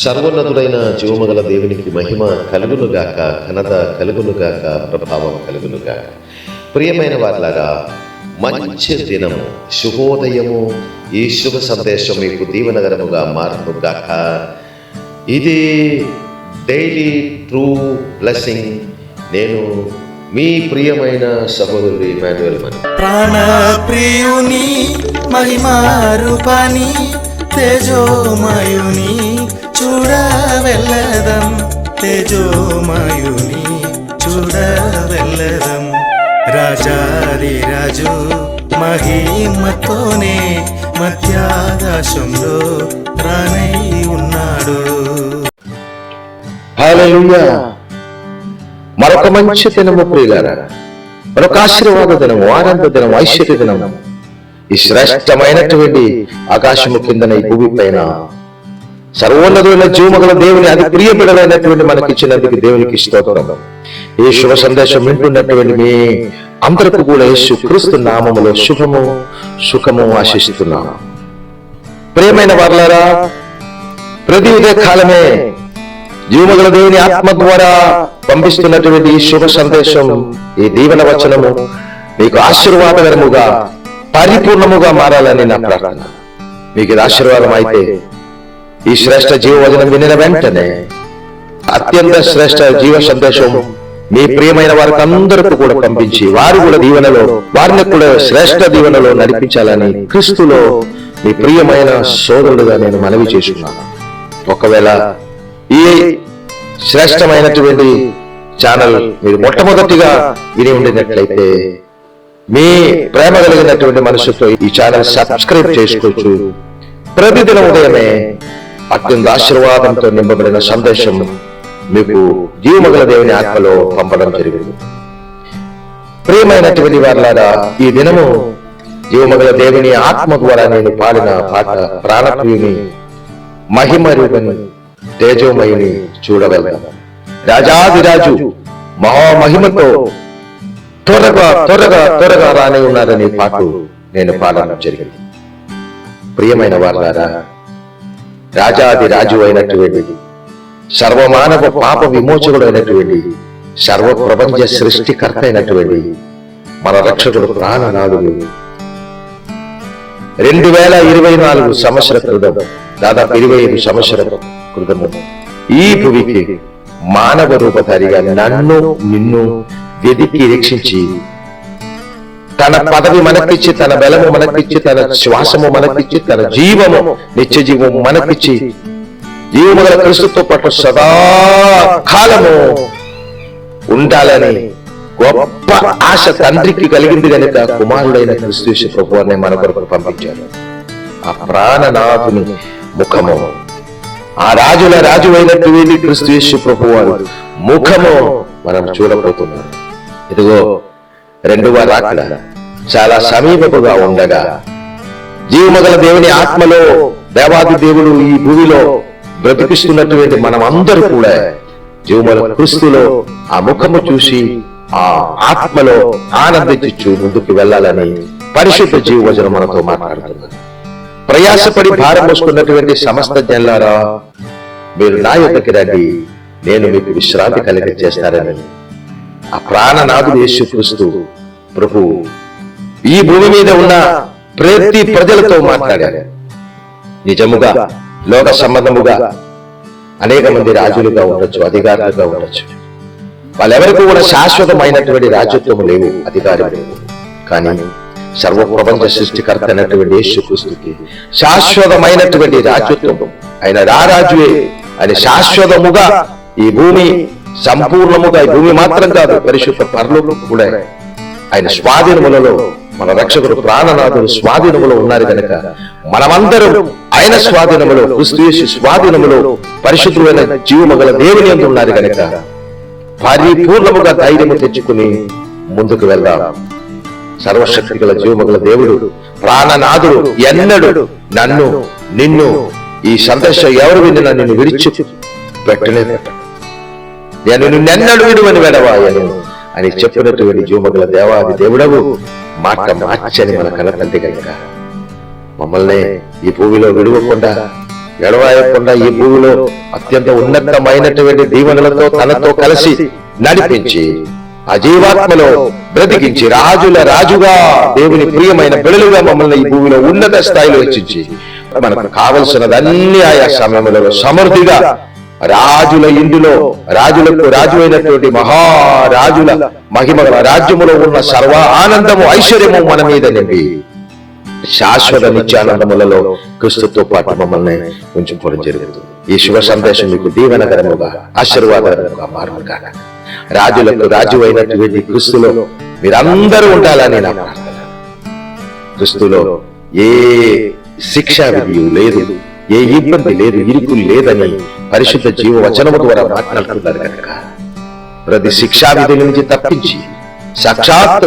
సర్వోన్నతుడైన జీవమగల దేవునికి మహిమ కలుగునుగాక, ఘనత కలుగునుగాక, ప్రభావం కలుగునుగాక. ప్రియమైన వారిలారా, మంచి దినము, శుభోదయము, ఈ శుభ సందేశం మీకు దీవెనకరముగా మారునుగాక. ఇది డైలీ ట్రూ బ్లెస్సింగ్. నేను మీ ప్రియమైన సహోదరుడు ఇమాన్యుయల్ మని. ప్రాణ ప్రియుని మహిమా రూపాని తేజోమయుని చూడవెల్లదం, తేజోమయుని చూడవెల్లదం. రాజాది రాజు మహిమతోనే మధ్యాకాశంలో రానై ఉన్నాడు. హల్లెలూయా. మరొక మంచి దినము ప్రియులారా, మరొక ఆశీర్వాద దినము, ఆనంద దినము, ఐశ్వర్య దినము. ఈ శ్రేష్టమైనటువంటి ఆకాశము కిందన ఈ భూమి పైన సర్వోన్నతమైన జీవమగల దేవుని అతి ప్రియ బిడ్డలైనటువంటి మనకి ఇచ్చినందుకు దేవునికి స్తోత్రం. ఈ శుభ సందేశం వింటున్నటువంటి మీ అందరికీ కూడా యేసు క్రీస్తు నామములో శుభము సుఖము ఆశిస్తున్నాను. ప్రియమైన వారలారా, ప్రతి ఉదయ కాలమే జీవమగల దేవుని ఆత్మ ద్వారా పంపిస్తున్నటువంటి ఈ శుభ సందేశం, ఈ దీవెన వచనము మీకు ఆశీర్వాదకరముగా పరిపూర్ణముగా మారాలని నా ప్రార్థన. మీకు ఇది ఆశీర్వాదం అయితే ఈ శ్రేష్ఠ జీవవచనం వినిన వెంటనే అత్యంత శ్రేష్ఠ జీవ సందేశం మీ ప్రియమైన వారికి అందరికీ కూడా పంపించి వారు కూడా దీవెనలో, వారిని కూడా శ్రేష్ఠ దీవెనలో నడిపించాలని క్రీస్తులో మీ ప్రియమైన సోదరుడుగా నేను మనవి చేసుకున్నాను. ఒకవేళ ఈ శ్రేష్టమైనటువంటి ఛానల్ మీరు మొట్టమొదటిగా విని ఉండినట్లయితే మీ ప్రేమ కలిగినటువంటి మనసుతో ఈ ఛానల్ సబ్స్క్రైబ్ చేసుకోవచ్చు. ప్రతిదిన ఉదయమే అత్యంత ఆశీర్వాదంతో నింపబడిన సందేశం మీకు జీవమగల దేవుని ఆత్మలో పంపడం జరిగింది. ప్రియమైనటువంటి వారులారా, ఈ దినము జీవమగల దేవుని ఆత్మ ద్వారా నేను పాడిన పాట ప్రాణప్రియుని మహిమ రూపని తేజోమయుని చూడవెళ్దాం. రాజాదిరాజు మహామహిమతో త్వరగా త్వరగా త్వరగా రాని ఉన్నారని పాట నేను పాడడం జరిగింది. ప్రియమైన వారులారా, రాజాది రాజు అయినటువంటి సర్వమానవ పాప విమోచకుడు అయినటువంటి సర్వ ప్రపంచ సృష్టికర్త అయినటువంటి మన రక్షకుడు ప్రాణనాథుడు 2024 సంవత్సర క్రితం, దాదాపు 25 సంవత్సరాల క్రితము ఈ భూమికి మానవ రూపధారిగా నన్ను నిన్ను వెదికి రక్షించి తన పదవి మనకిచ్చి, తన బలము మనకిచ్చి, తన శ్వాసము మనకిచ్చి, తన జీవము నిత్య జీవము మనకిచ్చి జీవముగల క్రీస్తుతో పాటు సదా కాలము ఉండాలని గొప్ప ఆశ తండ్రికి కలిగింది కనుక కుమారుడైన క్రీస్తు యేసు ప్రభువుని మన కొరకు పంపించారు. ఆ ప్రాణనాథుని ముఖము, ఆ రాజుల రాజు అయినటువంటి క్రీస్తు యేసు ప్రభువారు ముఖము మనం చూడబోతున్నాం. ఇదిగో రెండవ రాకడ చాలా సమీపముగా ఉండగా జీవమగల దేవుని ఆత్మలో దేవాది దేవుడు ఈ భూమిలో బ్రతికిస్తున్నటువంటి మనం అందరూ కూడా జీవమగల క్రీస్తులో ఆ ముఖము చూసి ఆ ఆత్మలో ఆనందించు ముందుకు వెళ్ళాలని పరిశుద్ధ జీవవచనం మనతో మాట్లాడుతున్నది. ప్రయాసపడి భారం మోసుకున్నటువంటి సమస్త జనులారా, మీరు నా యొద్దకు రండి, నేను మీకు విశ్రాంతి కలిగ చేస్తారని ఆ ప్రాణనాథుడు యేసు క్రీస్తు ప్రభు ఈ భూమి మీద ఉన్న ప్రతి ప్రజలతో మాట్లాడారు. నిజముగా లోక సంబంధముగా అనేక మంది రాజులుగా ఉండొచ్చు, అధికారులుగా ఉండొచ్చు. వాళ్ళెవరికి కూడా శాశ్వతమైనటువంటి రాజ్యత్వము లేవు, అధికారం లేవు. కానీ సర్వ ప్రపంచ సృష్టికర్త అయినటువంటి యేసు క్రీస్తుకి శాశ్వతమైనటువంటి రాజ్యత్వం, ఆయన రారాజువే. ఆయన శాశ్వతముగా ఈ భూమి సంపూర్ణముగా, ఈ భూమి మాత్రం కాదు, పరిశుద్ధ పరలోకం కూడా ఆయన స్వాధీనములలో, మన రక్షకుడు ప్రాణనాథుడు స్వాధీనములో ఉన్నారు కనుక మనమందరం ఆయన స్వాధీనములో, క్రీస్తు యేసు స్వాధీనములో పరిశుద్ధమైన జీవమగల దేవుని యందు ఉన్నారు కనుక పరిపూర్ణముగా ధైర్యము తెచ్చుకుని ముందుకు వెళ్దాం. సర్వశక్తి గల జీవమగల దేవుడు ప్రాణనాథుడు ఎన్నడు నన్ను నిన్ను ఈ సందేశం ఎవరు విన్నా నిన్ను విడిచి పెట్టలేదు. నేను నిన్నెన్నడు విడువని వెడవాయను అని చెప్పినటువంటి జీవమగల దేవాది దేవుడవు మాట మార్చని మన కనతండ్రి కనుక మమ్మల్ని ఈ భూమిలో విడువకుండా ఎడవాయకుండా ఈ భూమిలో అత్యంత ఉన్నతమైనటువంటి దీవెనలతో తనతో కలిసి నడిపించి ఆ జీవాత్మలో బ్రతికించి రాజుల రాజుగా దేవుని ప్రియమైన బిడలుగా మమ్మల్ని ఈ భూమిలో ఉన్నత స్థాయిలో హెచ్చించి మనకు కావలసినదన్నీ ఆయా సమయంలో సమృద్ధిగా రాజుల ఇంటిలో రాజులకు రాజు అయినటువంటి మహారాజుల మహిమగల రాజ్యములో ఉన్న సర్వ ఆనందము ఐశ్వర్యము మన మీద నింపి శాశ్వత నిత్యానందములలో క్రీస్తుతో పాటు మమ్మల్ని ఉంచుకోవడం జరుగుతుంది. ఈ శుభ సందేశం మీకు దీవెనకరముగా ఆశీర్వాదకరముగా మారుగా రాజులకు రాజు అయినటువంటి క్రీస్తులో మీరందరూ ఉండాలని నా ప్రార్థన. క్రీస్తులో ఏ శిక్షా విధి లేదు, ఏ ఇబ్బంది లేదు, ఇరుకులు లేదని పరిశుద్ధ జీవ వచనము ద్వారా మాట్లాడుతున్నారు కనుక ప్రతి శిక్షా విధి నుంచి తప్పించి సాక్షాత్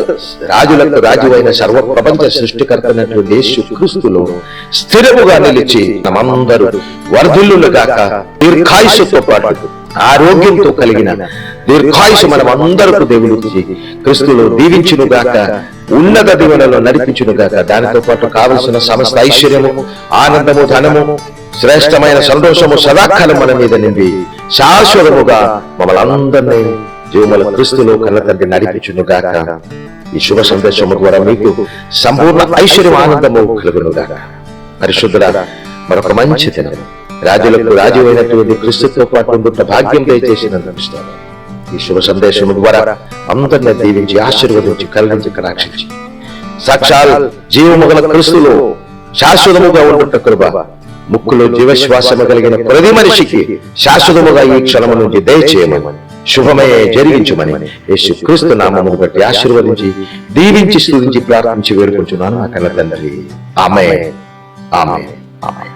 రాజులకు రాజు అయిన సర్వ ప్రపంచ సృష్టికర్తనటువంటి యేసు క్రీస్తులో స్థిరముగా నిలిచి మనమందరూ వర్ధిల్లుగాక దీర్ఘాయుషుతో పాటు ఆరోగ్యంతో కలిగిన దీర్ఘాయుషు మనం అందరకు దేవుడు క్రీస్తులో దీవించునుగాక, ఉన్నత దీవెనలో నడిపించునుగాక. దానితో పాటు కావలసిన సమస్త ఐశ్వర్యము, ఆనందము, ధనము, శ్రేష్టమైన సంతోషము సదాకాలం మన మీద నింపి శాశ్వతముగా మమ్మల్ని అందరినీ జీవముల క్రీస్తులో కన్న తండ్రి నడిపించునుగాక. ఈ శుభ సందేశము ద్వారా మీకు సంపూర్ణ ఐశ్వర్యం, ఆనందము కలుగునుగాక. పరిశుద్ధుడా, మరొక మంచి దినం రాజులకు రాజు అయినటువంటి క్రీస్తుతో పాటు ఉండుట భాగ్యం దయచేసినందుకు ఈ శుభ సందేశము ద్వారా అందరినీ దీవించి ఆశీర్వదించి కరుణించి కటాక్షించి సాక్షాత్ జీవముగల క్రీస్తులో శాశ్వతముగా ఉండుట కృప ముక్కులో జీవశ్వాసము కలిగిన ప్రతి మనిషికి శాశ్వతముగా ఈ క్షణము నుంచి దయచేయమని శుభమే జరిగించమని యేసు క్రీస్తు నామమును బట్టి ఆశీర్వదించి దీవించి స్తుతించి ప్రార్థించి వేడుకుంటున్నాను నా కన్న తండ్రి. ఆమేన్, ఆమేన్, ఆమేన్.